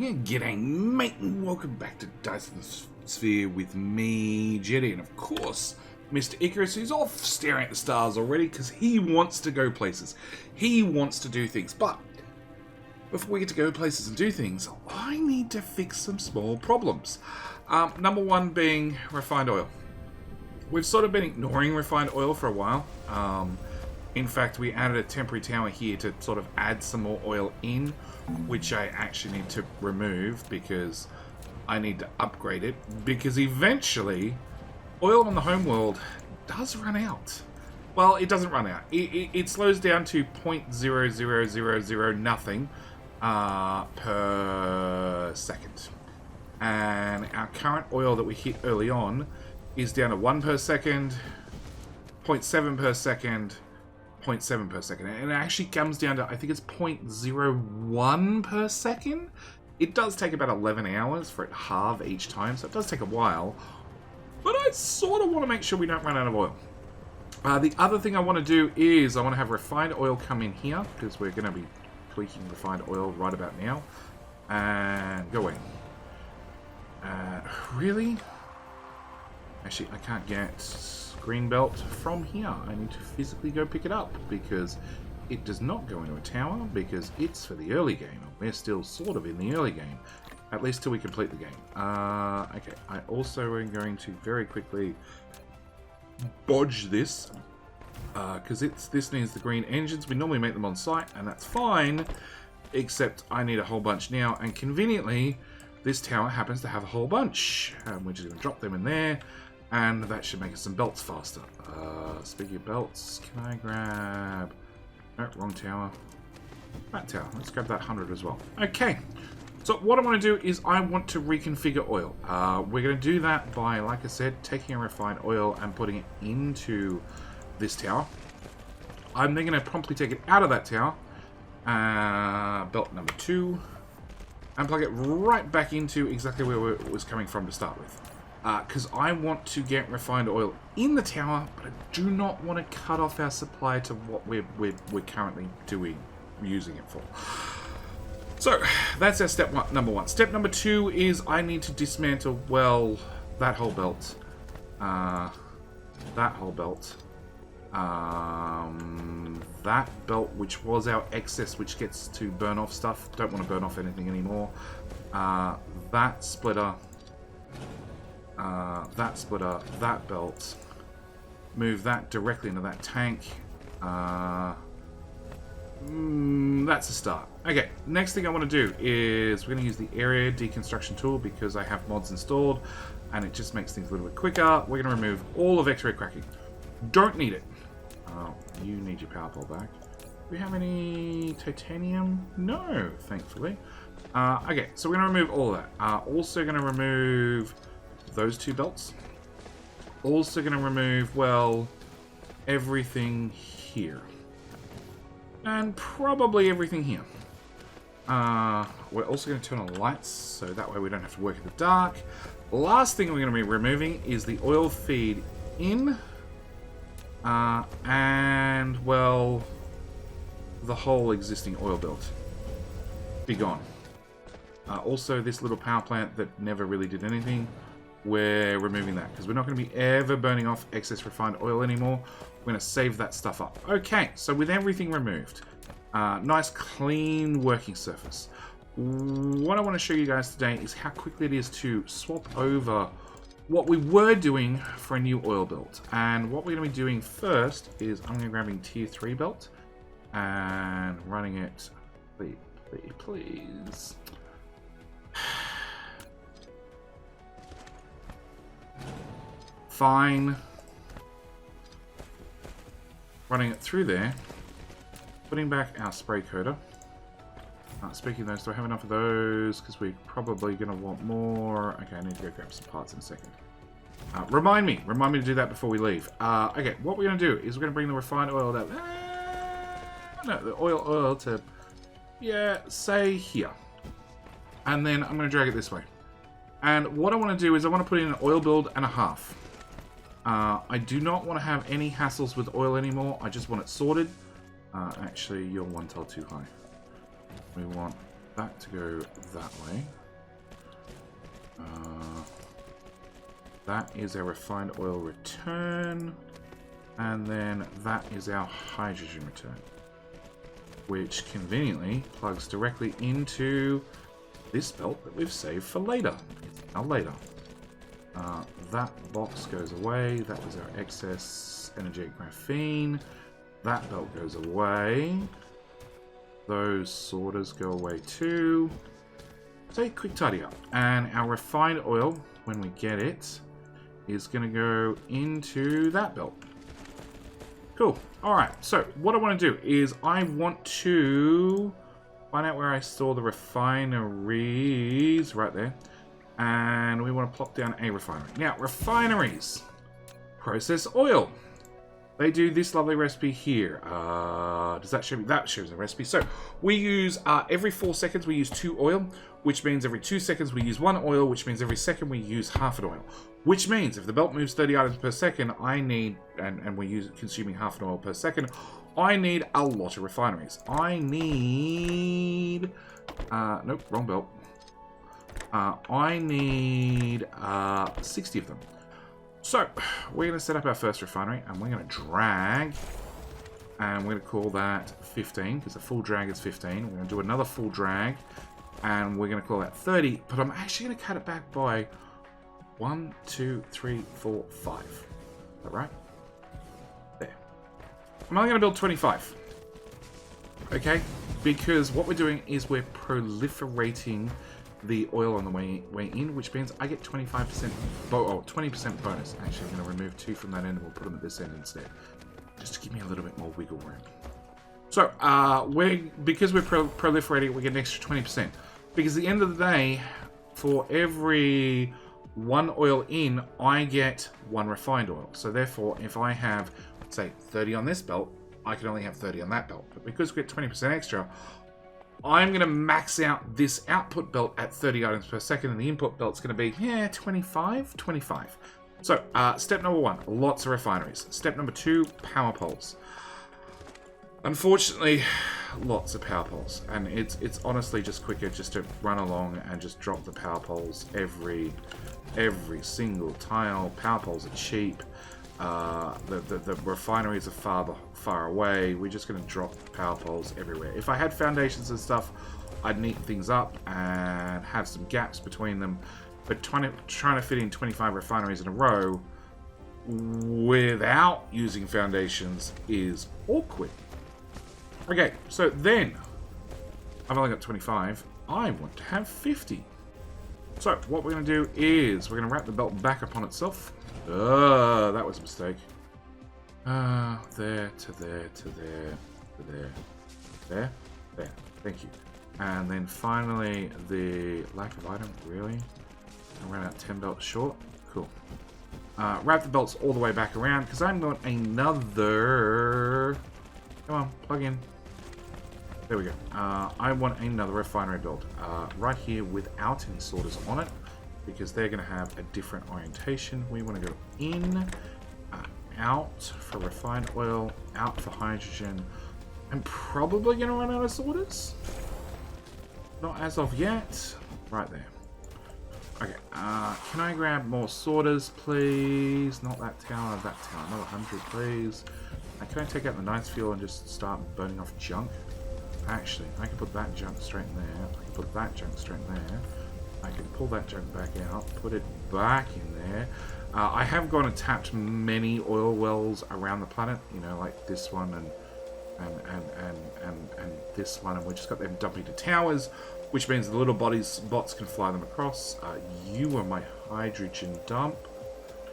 G'day mate, and welcome back to Dyson Sphere with me, Jetty, and of course, Mr. Icarus, who's off staring at the stars already because he wants to go places. He wants to do things, but before we get to go places and do things, I need to fix some small problems. Number one being refined oil. We've sort of been ignoring refined oil for a while. In fact, we added a temporary tower here to sort of add some more oil in, which I actually need to remove because I need to upgrade it, because eventually oil on the homeworld does run out. Well, it doesn't run out. It slows down to 0.0000 nothing per second. And our current oil that we hit early on is down to 1 per second, 0.7 per second, 0.7 per second, and it actually comes down to, I think it's 0.01 per second. It does take about 11 hours for it to halve each time, so it does take a while, but I sort of want to make sure we don't run out of oil. The other thing I want to do is I want to have refined oil come in here, because we're going to be tweaking refined oil right about now, and go away. Really? Actually, I can't get green belt from here. I need to physically go pick it up because it does not go into a tower because it's for the early game. We're still sort of in the early game, at least till we complete the game. Okay, I also am going to very quickly bodge this because this needs the green engines. We normally make them on site and that's fine, except I need a whole bunch now, and conveniently this tower happens to have a whole bunch. We're just going to drop them in there, and that should make us some belts faster. Speaking of belts, can I grab... No, wrong tower. That tower. Let's grab that 100 as well. Okay. So what I want to do is I want to reconfigure oil. We're going to do that by, like I said, taking a refined oil and putting it into this tower. I'm then going to promptly take it out of that tower. Belt number 2. And plug it right back into exactly where it was coming from to start with. Because I want to get refined oil in the tower, but I do not want to cut off our supply to what we're currently using it for. So, that's our number one. Step number 2 is I need to dismantle, well, that whole belt. That whole belt. That belt, which was our excess, which gets to burn off stuff. Don't want to burn off anything anymore. That splitter. That splitter. That belt. Move that directly into that tank. That's a start. Okay, next thing I want to do is we're going to use the area deconstruction tool because I have mods installed and it just makes things a little bit quicker. We're going to remove all of X-ray cracking. Don't need it. You need your power pole back. Do we have any titanium? No, thankfully. Okay, so we're going to remove all of that. Also going to remove those 2 belts. Also going to remove, well, everything here. And probably everything here. We're also going to turn on the lights, so that way we don't have to work in the dark. Last thing we're going to be removing is the oil feed in. And, well, the whole existing oil belt. Be gone. Also, this little power plant that never really did anything, we're removing that because we're not going to be ever burning off excess refined oil anymore. We're going to save that stuff up. Okay, so with everything removed, nice clean working surface. What I want to show you guys today is how quickly it is to swap over what we were doing for a new oil belt. And what we're going to be doing first is I'm going to be grabbing tier 3 belt and running it, please. Fine. Running it through there. Putting back our spray coater. Speaking of those, do I have enough of those? Because we're probably going to want more. Okay, I need to go grab some parts in a second. Remind me to do that before we leave. Okay, what we're going to do is we're going to bring the refined oil down. No, the oil to, yeah, say here. And then I'm going to drag it this way. And what I want to do is I want to put in an oil build and a half. I do not want to have any hassles with oil anymore. I just want it sorted. Actually, you're 1 tile too high. We want that to go that way. That is our refined oil return. And then that is our hydrogen return, which conveniently plugs directly into this belt that we've saved for later. It's now later. That box goes away. That was our excess energetic graphene. That belt goes away. Those sorters go away too. So quick tidy up. And our refined oil, when we get it, is going to go into that belt. Cool. Alright, so what I want to do is I want to find out where I store the refineries. Right there. And we want to plop down a refinery. Now, refineries process oil. They do this lovely recipe here. Does that show me? That shows the recipe. So we use every 4 seconds we use 2 oil, which means every 2 seconds we use 1 oil, which means every second we use half an oil. Which means if the belt moves 30 items per second, I need, and we're consuming half an oil per second, I need a lot of refineries. I need, nope, wrong belt. I need 60 of them. So, we're going to set up our first refinery, and we're going to drag, and we're going to call that 15, because a full drag is 15. We're going to do another full drag, and we're going to call that 30, but I'm actually going to cut it back by 1, 2, 3, 4, 5. Is that right? There. I'm only going to build 25. Okay? Because what we're doing is we're proliferating the oil on the way in, which means I get 25%, 20% bonus. Actually, I'm going to remove 2 from that end and we'll put them at this end instead, just to give me a little bit more wiggle room. So, because we're proliferating, we get an extra 20%. Because at the end of the day, for every 1 oil in, I get 1 refined oil. So therefore, if I have, say, 30 on this belt, I can only have 30 on that belt. But because we get 20% extra, I'm going to max out this output belt at 30 items per second, and the input belt's going to be, 25? 25. So, step number 1, lots of refineries. Step number 2, power poles. Unfortunately, lots of power poles, and it's honestly just quicker just to run along and just drop the power poles every single tile. Power poles are cheap. The refineries are far away. We're just going to drop power poles everywhere. If I had foundations and stuff, I'd neat things up and have some gaps between them. But trying to fit in 25 refineries in a row without using foundations is awkward. Okay, so then I've only got 25. I want to have 50. So what we're going to do is we're going to wrap the belt back upon itself. That was a mistake. There to there to there to there. There. Thank you. And then finally, the lack of item. Really? I ran out 10 belts short. Cool. Wrap the belts all the way back around because I'm going another. Come on, plug in. There we go. I want another refinery build right here without any sorters on it, because they're going to have a different orientation. We want to go in, out for refined oil, out for hydrogen. I'm probably going to run out of sorters. Not as of yet. Right there. Okay, can I grab more sorters, please? Not that tower, that tower. Another 100, please. Can I take out the ninth fuel and just start burning off junk? Actually, I can put that junk straight in there. I can put that junk straight in there. I can pull that junk back out, put it back in there. I have gone and tapped many oil wells around the planet, you know, like this one and this one, and we just got them dumping to towers, which means the little bots can fly them across. You were my hydrogen dump.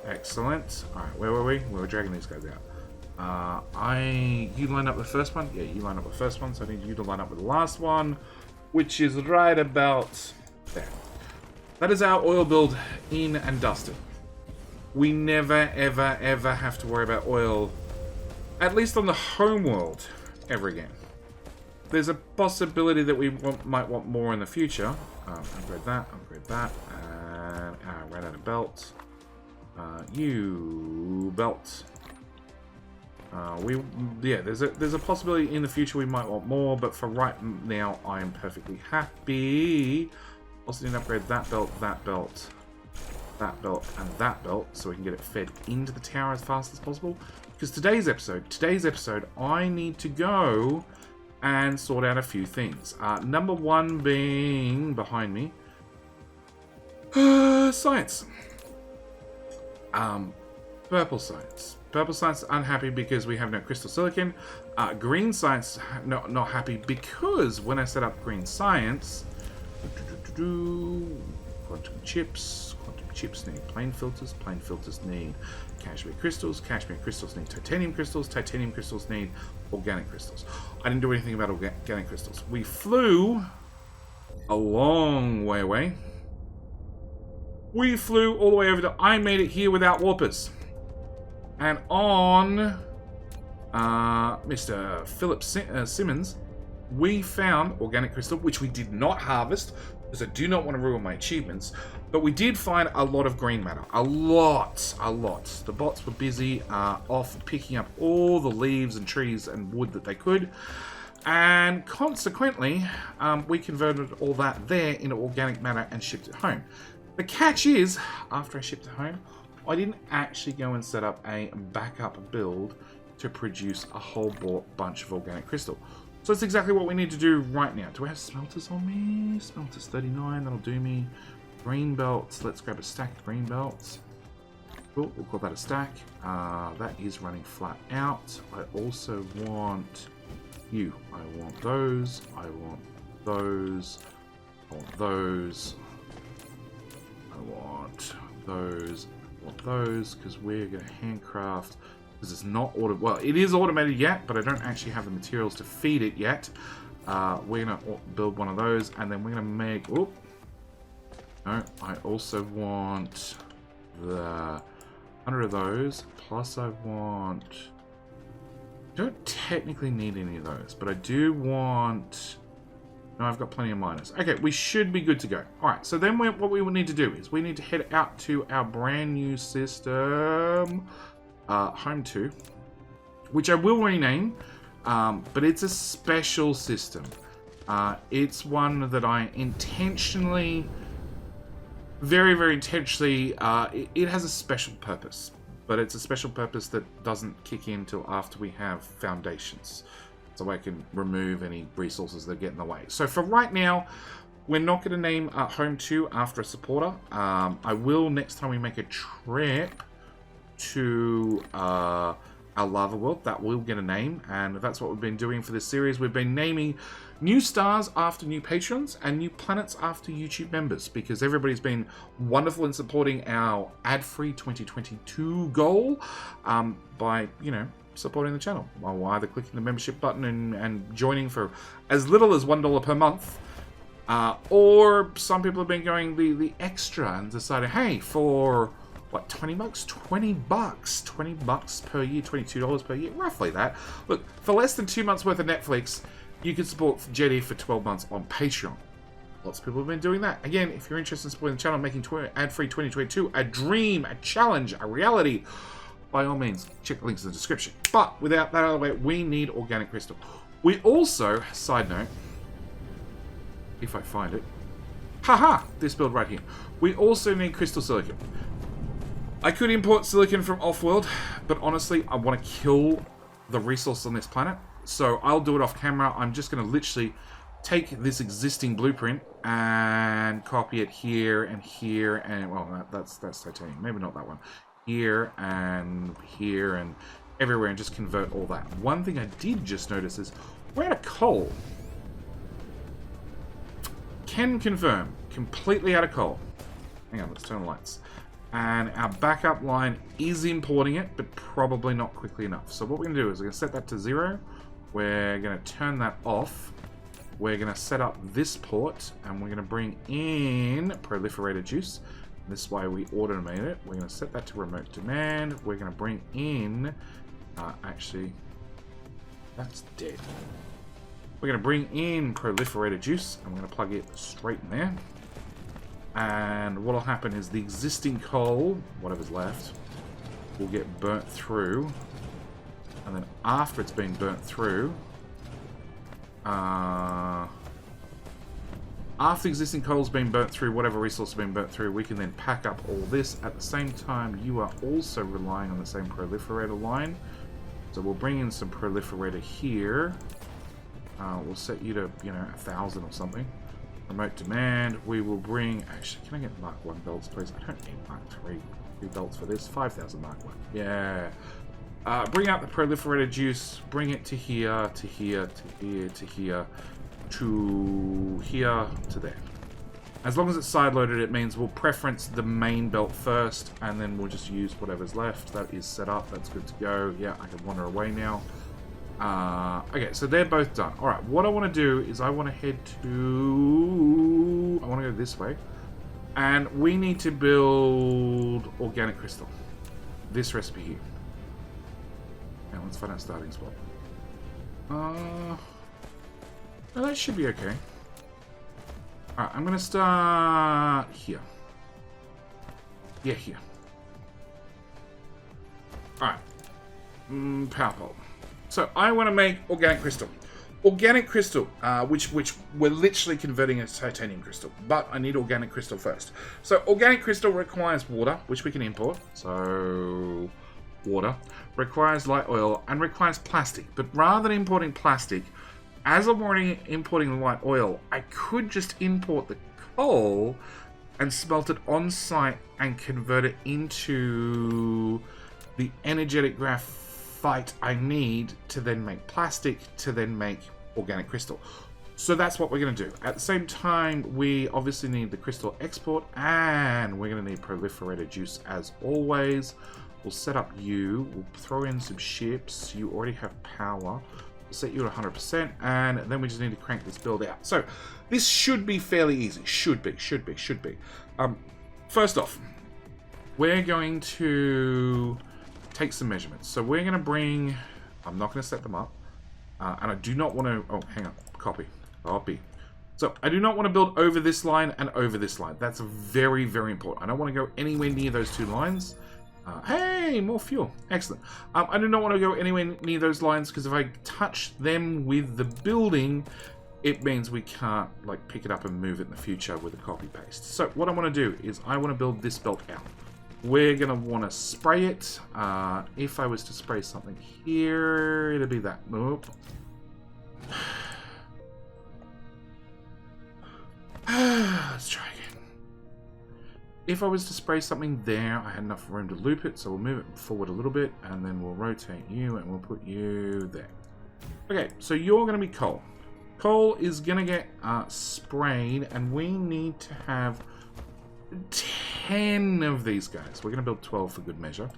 Excellent. Alright, where were we? We were dragging these guys out. You lined up the first one? Yeah, you lined up the first one, so I need you to line up with the last one, which is right about there. That is our oil build in and dusted. We never, ever, ever have to worry about oil, at least on the home world, ever again. There's a possibility that we might want more in the future. Upgrade that, and I ran out of belt. You belt. There's a possibility in the future we might want more, but for right now, I am perfectly happy. Also need to upgrade that belt, that belt, and that belt, so we can get it fed into the tower as fast as possible. Because today's episode, I need to go and sort out a few things. Number one being behind me, science. Purple science. Purple science unhappy because we have no crystal silicon. Green science not happy because when I set up green science, quantum chips need plane filters need cashmere crystals need titanium crystals need organic crystals. I didn't do anything about organic crystals. We flew a long way away. We flew all the way over to... I made it here without warpers. And on Mr. Philip Simmons, we found organic crystal, which we did not harvest, because I do not want to ruin my achievements. But we did find a lot of green matter. A lot. The bots were busy off picking up all the leaves and trees and wood that they could. And consequently, we converted all that there into organic matter and shipped it home. The catch is, after I shipped it home, I didn't actually go and set up a backup build to produce a whole bunch of organic crystal. So that's exactly what we need to do right now. Do I have smelters on me? Smelters 39, that'll do me. Green belts, let's grab a stack of green belts. Cool, we'll call that a stack. That is running flat out. I also want you. I want those. I want those. I want those. I want those. I want those, because we're going to handcraft. Because it's not automated. Well, it is automated yet, but I don't actually have the materials to feed it yet. We're going to build one of those, and then we're going to make... Oop. No, I also want the 100 of those, plus I want... I don't technically need any of those, but I do want... No, I've got plenty of miners. Okay, we should be good to go. Alright, so then what we will need to do is we need to head out to our brand new system, Home 2, which I will rename, but it's a special system. It's one that I intentionally, very, very intentionally, it has a special purpose, but it's a special purpose that doesn't kick in till after we have foundations. So I can remove any resources that get in the way. So for right now, we're not going to name Home 2 after a supporter. I will next time we make a trip to our lava world. That will get a name, and that's what we've been doing for this series. We've been naming new stars after new patrons and new planets after YouTube members, because everybody's been wonderful in supporting our ad-free 2022 goal by, you know, supporting the channel, while either clicking the membership button and joining for as little as $1 per month, or some people have been going the extra and decided, hey, for what, 20 bucks? 20 bucks. 20 bucks per year, $22 per year, roughly that. Look, for less than 2 months worth of Netflix, you can support Jetty for 12 months on Patreon. Lots of people have been doing that. Again, if you're interested in supporting the channel, making ad-free 2022 a dream, a challenge, a reality, by all means, check the links in the description. But without that out of the way, we need organic crystal. We also, side note, if I find it, haha, this build right here. We also need crystal silicon. I could import silicon from off-world, but honestly, I want to kill the resource on this planet. So I'll do it off camera. I'm just going to literally take this existing blueprint and copy it here, and well, that's titanium. Maybe not that one. Here and everywhere, and just convert all that. One thing I did just notice is we're out of coal. Can confirm, completely out of coal. Hang on, let's turn the lights. And our backup line is importing it, but probably not quickly enough. So what we're going to do is we're going to set that to 0. We're going to turn that off. We're going to set up this port, and we're going to bring in Proliferator juice. This way we automate it. We're going to set that to remote demand. We're going to bring in... actually, that's dead. We're going to bring in Proliferator juice. I'm going to plug it straight in there. And what will happen is the existing coal, whatever's left, will get burnt through. And then after it's been burnt through... After existing coal's been burnt through, whatever resource has been burnt through, we can then pack up all this. At the same time, you are also relying on the same proliferator line. So we'll bring in some proliferator here. We'll set you to, 1,000 or something. Remote demand. We will bring... Actually, can I get Mark 1 belts, please? I don't need Mark 3 belts for this. 5,000 Mark 1. Yeah. Bring out the proliferator juice. Bring it to here, to here, to here, to here, to here, to there. As long as it's side-loaded, it means we'll preference the main belt first, and then we'll just use whatever's left. That is set up. That's good to go. Yeah, I can wander away now. Okay, so they're both done. Alright, what I want to do is I want to head to... I want to go this way. And we need to build organic crystal. This recipe here. Now, let's find our starting spot. Well, that should be okay. Alright, I'm going to start here. Yeah, here. Alright. Power pole. So, I want to make organic crystal. Organic crystal, which we're literally converting as titanium crystal. But I need organic crystal first. So, organic crystal requires water, which we can import. So, water. Requires light oil and requires plastic. But rather than importing plastic, as I'm already importing the light oil, I could just import the coal and smelt it on site and convert it into the energetic graphite I need to then make plastic, to then make organic crystal. So that's what we're going to do. At the same time, we obviously need the crystal export, and we're going to need proliferator juice as always. We'll set up you. We'll throw in some ships. You already have power. We'll set you at 100%, and then we just need to crank this build out. So this should be fairly easy. Should be. First off, we're going to take some measurements. So we're going to bring... I'm not going to set them up. And I do not want to... Oh, hang on. Copy. So I do not want to build over this line and over this line. That's very, very important. I don't want to go anywhere near those two lines. Hey, more fuel. Excellent. I do not want to go anywhere near those lines, because if I touch them with the building, it means we can't like pick it up and move it in the future with a copy paste. So what I want to do is I want to build this belt out. We're going to want to spray it. If I was to spray something here, it'll be that. Nope. Let's try again. If I was to spray something there, I had enough room to loop it, so we'll move it forward a little bit, and then we'll rotate you, and we'll put you there. Okay, so you're going to be coal. Coal is going to get sprayed, and we need to have 10 of these guys. We're going to build 12 for good measure,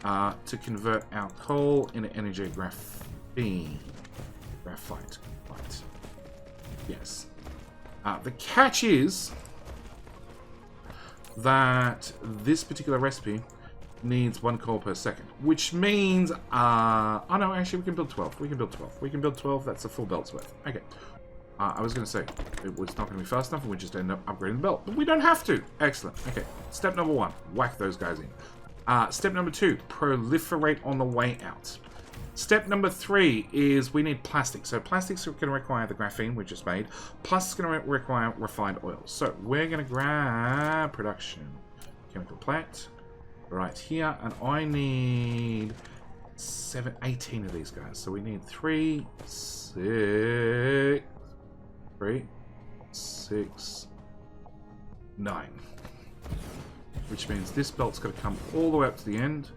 to convert our coal into energy graphite. Right. Yes. The catch is that this particular recipe needs 1 coal per second, which means, oh no, actually we can build 12. We can build 12, that's a full belt's worth. Okay. I was going to say, it was not going to be fast enough, and we just end up upgrading the belt. But we don't have to. Excellent. Okay, step number 1, whack those guys in. Step number 2, proliferate on the way out. Step number 3 is we need plastic. So plastics are going to require the graphene we just made, plus it's going to require refined oil. So we're going to grab production chemical plant right here, and I need 18 of these guys. So we need 3, 6, 9. Which means this belt's going to come all the way up to the end.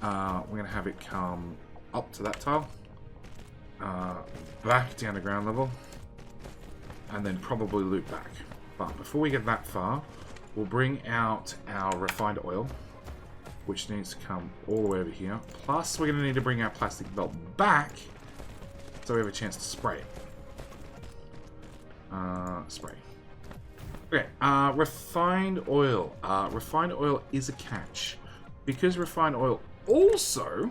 We're going to have it come up to that tile, back down to ground level, and then probably loop back. But before we get that far, we'll bring out our refined oil, which needs to come all the way over here. Plus, we're going to need to bring our plastic belt back so we have a chance to spray it. Spray. Okay, refined oil. Refined oil is a catch, because refined oil also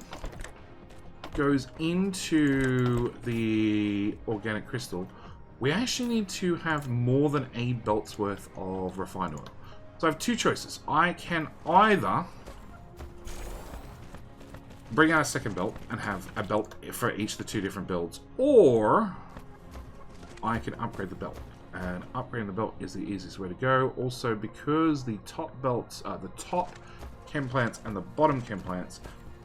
goes into the organic crystal. We actually need to have more than a belt's worth of refined oil. So I have 2 choices. I can either bring out a second belt and have a belt for each of the 2 different builds, or I can upgrade the belt. And upgrading the belt is the easiest way to go. Also, because the top belts, the top chem plants and the bottom chem plants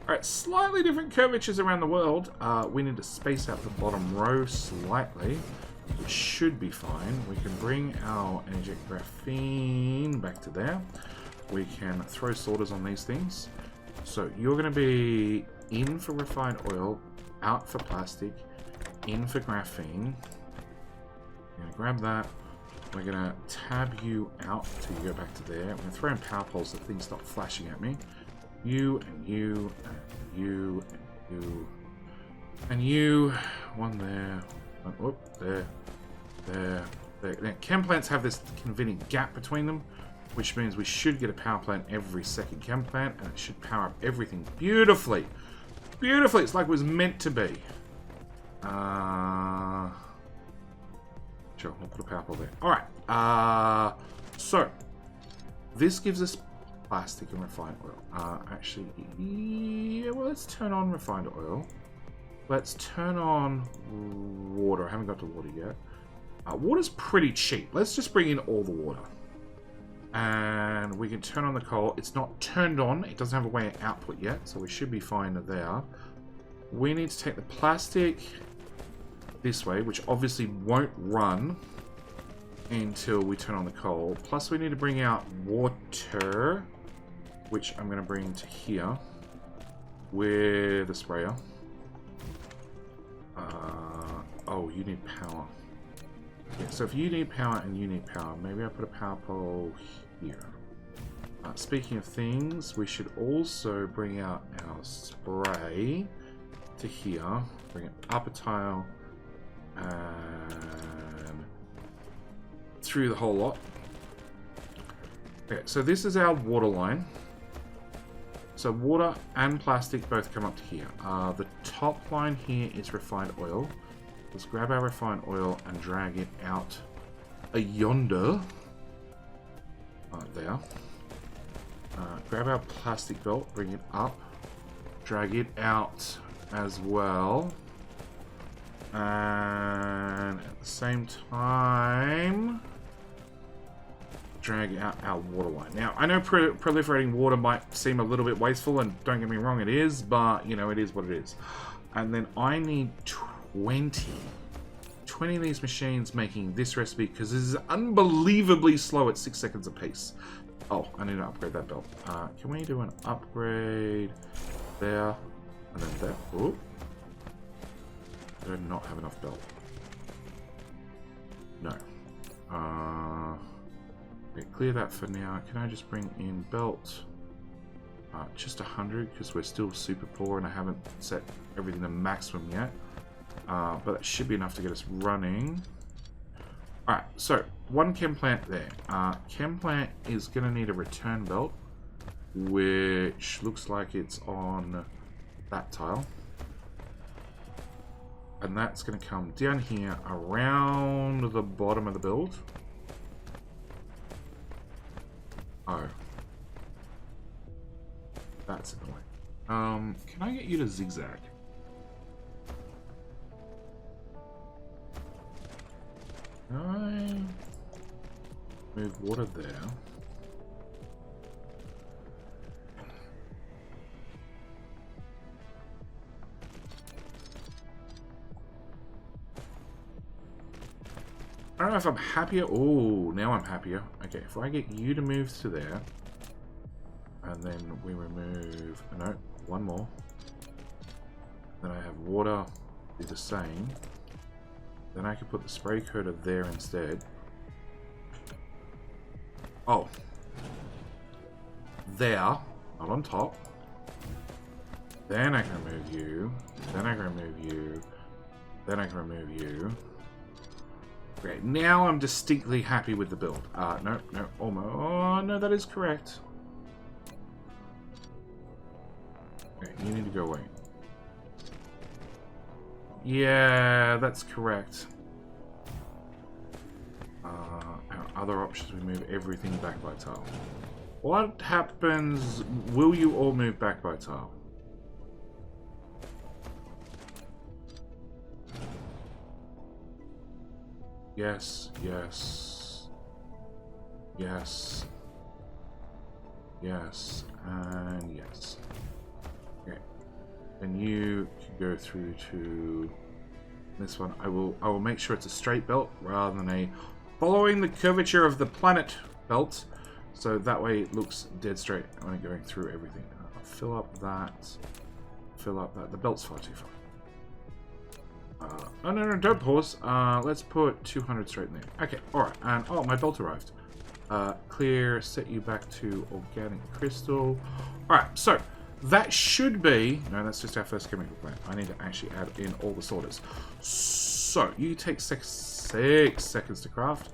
are at slightly different curvatures around the world, we need to space out the bottom row slightly, which should be fine. We can bring our energetic graphene back to there. We can throw sorters on these things. So you're going to be in for refined oil, out for plastic, in for graphene. I'm going to grab that. We're going to tab you out till you go back to there. I'm going to throw in power poles so that things stop flashing at me. You and you and you and you and you. One there. One, whoop, there. There. Now, chem plants have this convenient gap between them, which means we should get a power plant every second chem plant, and it should power up everything beautifully. Beautifully. It's like it was meant to be. Sure, we'll put a power pole there. Alright. So, this gives us plastic and refined oil. Actually, yeah, well, let's turn on refined oil. Let's turn on water. I haven't got to water yet. Water's pretty cheap. Let's just bring in all the water. And we can turn on the coal. It's not turned on. It doesn't have a way of output yet, so we should be fine there. We need to take the plastic this way, which obviously won't run until we turn on the coal. Plus, we need to bring out water, which I'm going to bring to here with a sprayer. Oh, you need power. Yeah, so if you need power and you need power, maybe I put a power pole here. Speaking of things, we should also bring out our spray to here. Bring it up a tile and through the whole lot. Okay, so this is our water line. So water and plastic both come up to here. The top line here is refined oil. Let's grab our refined oil and drag it out yonder. There. Grab our plastic belt, bring it up, drag it out as well. And at the same time, drag out our water line. Now, I know proliferating water might seem a little bit wasteful, and don't get me wrong, it is, but, you know, it is what it is. And then I need 20 of these machines making this recipe, because this is unbelievably slow at 6 seconds a piece. Oh, I need to upgrade that belt. Can we do an upgrade there, and then there? Oh, I do not have enough belt. No. Okay, clear that for now. Can I just bring in belt? Just 100, because we're still super poor and I haven't set everything to maximum yet. But that should be enough to get us running. Alright, so one chem plant there. Chem plant is going to need a return belt, which looks like it's on that tile. And that's going to come down here around the bottom of the build. Oh. That's annoying. Can I get you to zigzag? Can I move water there? I don't know if I'm happier. Oh, now I'm happier. Okay, if I get you to move to there, and then we remove, no, one more. Then I have water do the same. Then I can put the spray coater there instead. Oh. There, not on top. Then I can remove you. Then I can remove you. Then I can remove you. Okay, now I'm distinctly happy with the build. No, almost. Oh, no, that is correct. Okay, you need to go away. Yeah, that's correct. Our other options, we move everything back by tile. What happens? Will you all move back by tile? Yes, yes. Yes. Yes, and yes. Okay. And you can go through to this one. I will make sure it's a straight belt rather than a following the curvature of the planet belt. So that way it looks dead straight when I'm going through everything. I'll fill up that. Fill up that. The belt's far too far. Oh, no, don't pause. Let's put 200 straight in there. Okay, alright. And, oh, my belt arrived. Clear, set you back to organic crystal. Alright, so that should be... No, that's just our first chemical plant. I need to actually add in all the sorters. So, you take 6 seconds to craft.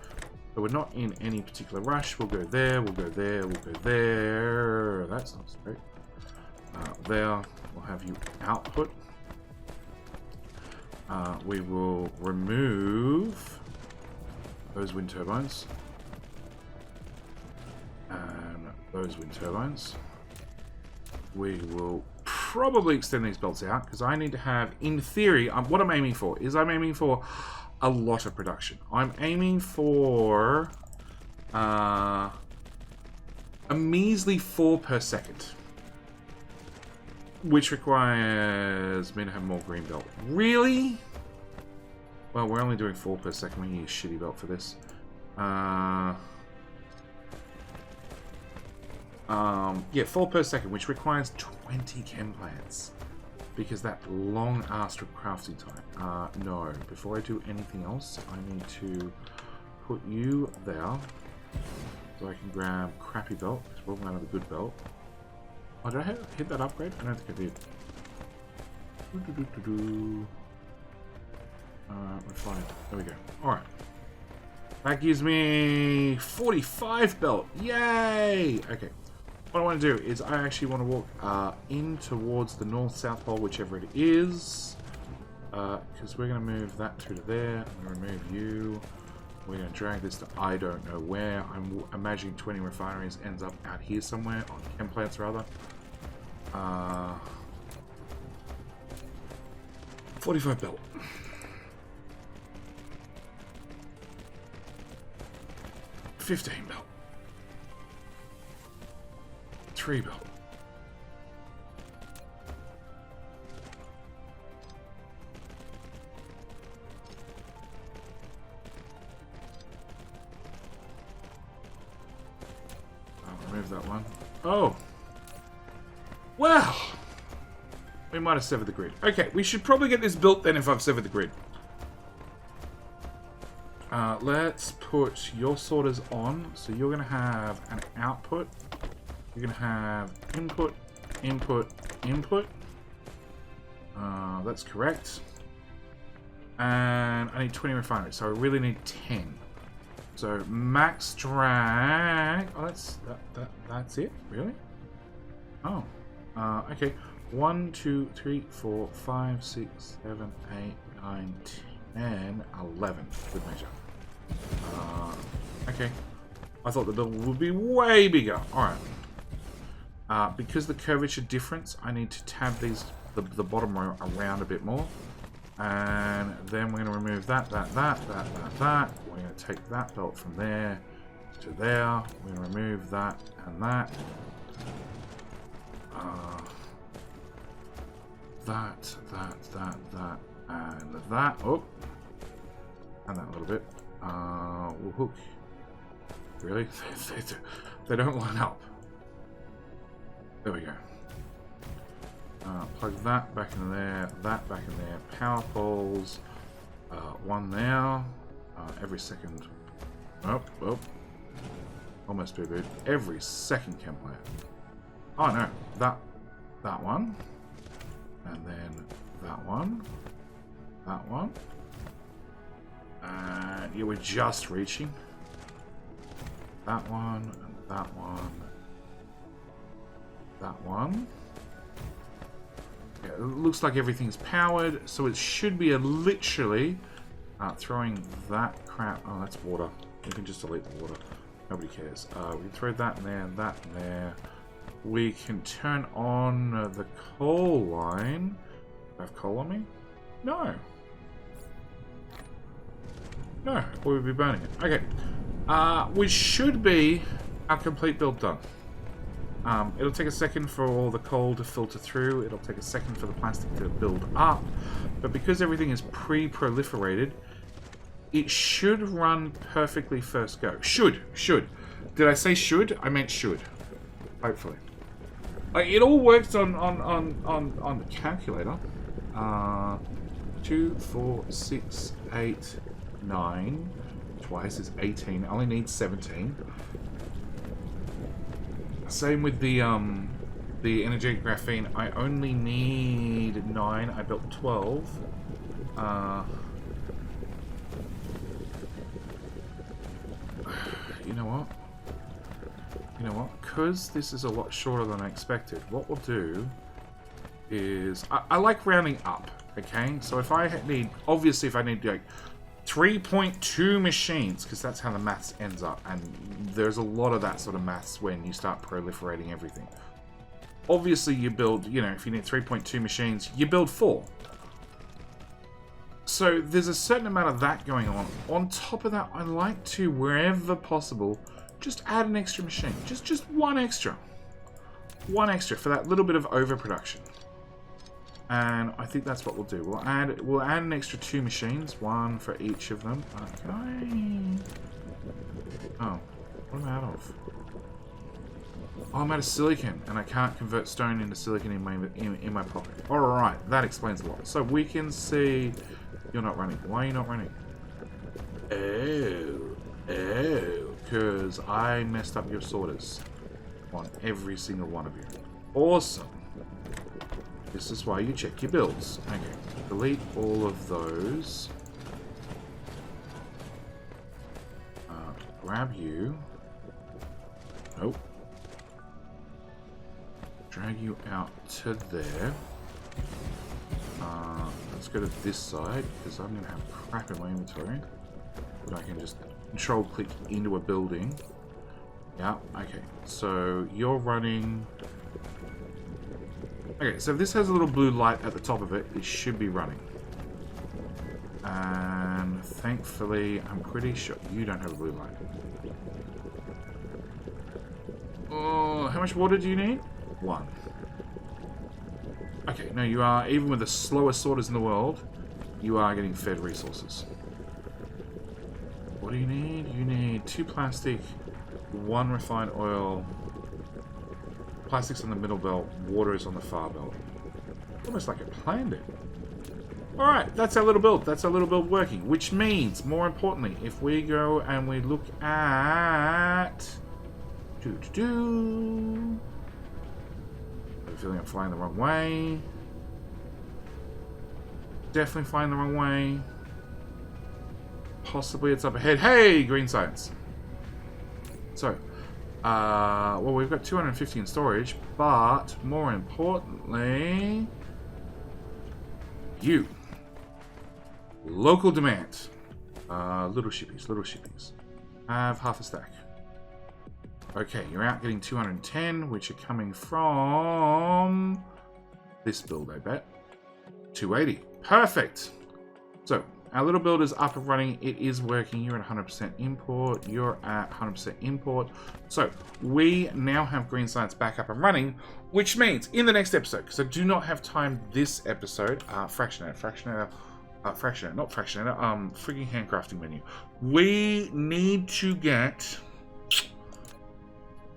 So we're not in any particular rush. We'll go there, we'll go there, we'll go there. That's not straight. There, we'll have you output. We will remove those wind turbines and those wind turbines. We will probably extend these belts out because I need to have, in theory, what I'm aiming for is I'm aiming for a lot of production. I'm aiming for a measly 4 per second. Which requires me to have more green belt. Really? Well, we're only doing 4 per second. We need a shitty belt for this. Yeah, 4 per second, which requires 20 chem plants. Because that long-ass crafting time. No. Before I do anything else, I need to put you there. So I can grab crappy belt. Because we're going to have a good belt. Oh, did I hit that upgrade? I don't think I did. Refine. There we go. Alright. That gives me 45 belt. Yay! Okay. What I want to do is I actually want to walk in towards the north-south pole, whichever it is. Because we're going to move that through to there. I'm going to remove you. We're going to drag this to I don't know where. I'm imagining 20 refineries ends up out here somewhere, on chem plants rather. 45 belt. $15 belt. 3 belt. I'll remove that one. Oh! Well! We might have severed the grid. Okay, we should probably get this built then if I've severed the grid. Let's put your sorters on. So you're going to have an output. You're going to have input, input, input. That's correct. And I need 20 refineries, so I really need 10. So max drag. Oh, that's it? Really? Oh. Okay. 1, 2, 3, 4, 5, 6, 7, 8, 9, 10, 11. Good measure. Okay. I thought the build would be way bigger. Alright. Because the curvature difference, I need to tab these the bottom row around a bit more. And then we're going to remove that. We're going to take that belt from there to there. We're going to remove that and that. That, and that. Oh. And that a little bit. We'll hook. Really? They don't line up. There we go. Plug that back in there, that back in there. Power poles. One there. Every second. Oh. Almost boo-booed. Every second chem plant. Oh no. That one. And then that one. That one. And yeah, we're just reaching. That one, and that one. That one. Yeah, it looks like everything's powered, so it should be literally throwing that crap. Oh, that's water. We can just delete the water. Nobody cares. We can throw that in there, that in there. We can turn on the coal line. Do I have coal on me? No. No, or we'd be burning it. Okay. We should be our complete build done. It'll take a second for all the coal to filter through. It'll take a second for the plastic to build up. But because everything is pre-proliferated, it should run perfectly first go. Should. Did I say should? I meant should. Hopefully. Like, it all works on the calculator. 2, 4, 6, 8, 9. Twice is 18. I only need 17. Same with the energetic graphene. I only need 9. I built 12. You know what? Because this is a lot shorter than I expected, what we'll do is... I like rounding up, okay? So if I need... Obviously, if I need, like, 3.2 machines, because that's how the maths ends up, and there's a lot of that sort of maths when you start proliferating everything. Obviously, you build, you know, if you need 3.2 machines, you build 4. So there's a certain amount of that going on. On top of that, I like to, wherever possible, just add an extra machine. Just one extra. One extra for that little bit of overproduction. And I think that's what we'll do. We'll add an extra 2 machines, 1 for each of them. Okay. Oh, what am I out of? Oh, I'm out of silicon, and I can't convert stone into silicon in my pocket. All right, that explains a lot. So we can see you're not running. Why are you not running? Oh, because I messed up your sorters on every single one of you. Awesome. This is why you check your builds. Okay, delete all of those. Grab you. Nope. Drag you out to there. Let's go to this side, because I'm going to have crap in my inventory. But I can just control-click into a building. Yeah, okay. So, you're running... Okay, so if this has a little blue light at the top of it, it should be running. And thankfully, I'm pretty sure you don't have a blue light. Oh, how much water do you need? 1. Okay, no, you are, even with the slowest sorters in the world, you are getting fed resources. What do you need? You need 2 plastic, 1 refined oil. Plastic's on the middle belt, water is on the far belt. Almost like I planned it. Alright, that's our little build. That's our little build working. Which means, more importantly, if we go and we look at... I have a feeling I'm flying the wrong way. Definitely flying the wrong way. Possibly it's up ahead. Hey, green science. So, well, we've got 250 in storage, but more importantly, you. Local demand. Little shippies. Have half a stack. Okay, you're out getting 210, which are coming from this build, I bet. 280. Perfect. So, our little build is up and running. It is working. You're at 100% import. You're at 100% import. So, we now have green science back up and running, which means in the next episode, because I do not have time this episode, fractionator, freaking handcrafting menu. We need to get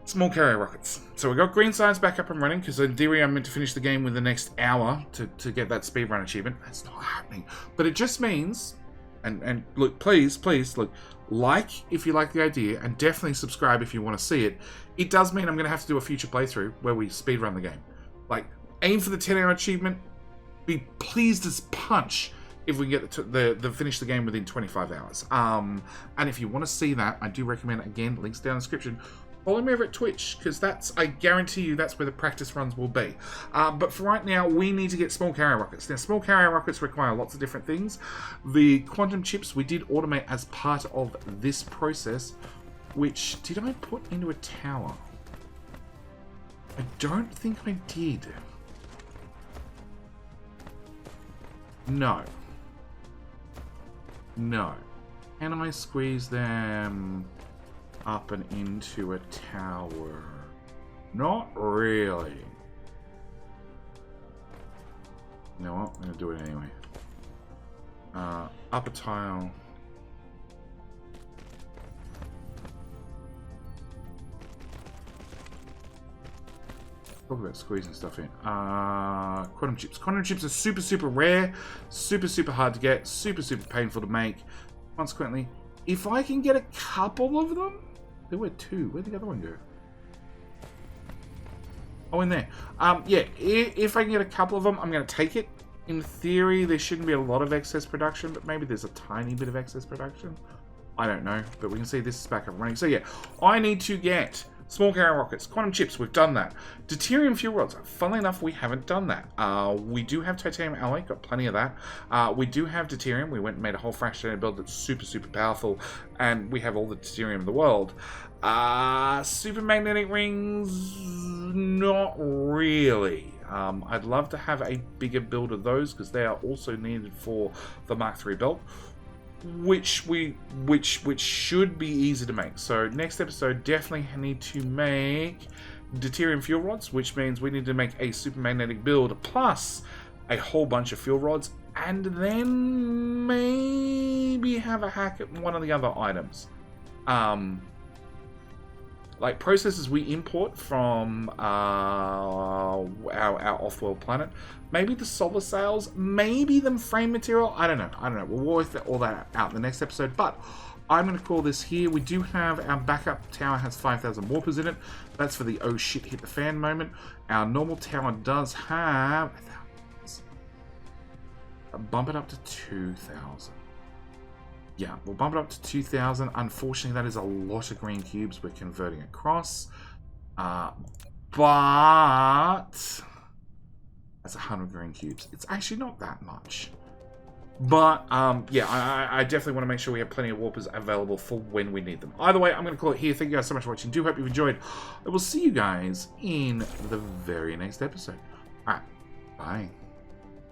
small carrier rockets. So we got green science back up and running, because in theory I'm meant to finish the game within the next hour to get that speedrun achievement. That's not happening. But it just means, and look, please, look, like if you like the idea, and definitely subscribe if you want to see it. It does mean I'm going to have to do a future playthrough where we speedrun the game. Like, aim for the 10-hour achievement. Be pleased as punch if we can get the finish the game within 25 hours. And if you want to see that, I do recommend, again, links down in the description. Follow me over at Twitch, because I guarantee you that's where the practice runs will be. But for right now, we need to get small carrier rockets. Now, small carrier rockets require lots of different things. The quantum chips we did automate as part of this process, which did I put into a tower? I don't think I did. No. Can I squeeze them up and into a tower? Not really. You know what? I'm going to do it anyway. Upper tile. Talk about squeezing stuff in. Quantum chips. Quantum chips are super, super rare. Super, super hard to get. Super, super painful to make. Consequently, if I can get a couple of them... There were two. Where'd the other one go? Oh, in there. Yeah, if I can get a couple of them, I'm going to take it. In theory, there shouldn't be a lot of excess production, but maybe there's a tiny bit of excess production. I don't know, but we can see this is back up and running. So yeah, I need to get small carrier rockets, quantum chips, we've done that. Deuterium fuel rods, funnily enough, we haven't done that. We do have titanium alloy, got plenty of that. We do have deuterium, we went and made a whole fractionated build that's super, super powerful, and we have all the deuterium in the world. Super magnetic rings, not really. I'd love to have a bigger build of those because they are also needed for the Mark III belt, which should be easy to make. So next episode, definitely need to make deuterium fuel rods, which means we need to make a super magnetic build plus a whole bunch of fuel rods, and then maybe have a hack at one of the other items. Like processes we import from our off-world planet. Maybe the solar sails, maybe the frame material. I don't know. We'll work all that out in the next episode. But I'm going to call this here. We do have our backup tower has 5,000 warpers in it. That's for the oh shit hit the fan moment. Our normal tower does have... Bump it up to 2,000. Yeah, we'll bump it up to 2,000. Unfortunately, that is a lot of green cubes we're converting across. But that's 100 green cubes. It's actually not that much. But, yeah, I definitely want to make sure we have plenty of warpers available for when we need them. Either way, I'm going to call it here. Thank you guys so much for watching. Do hope you've enjoyed. I will see you guys in the very next episode. Alright, bye.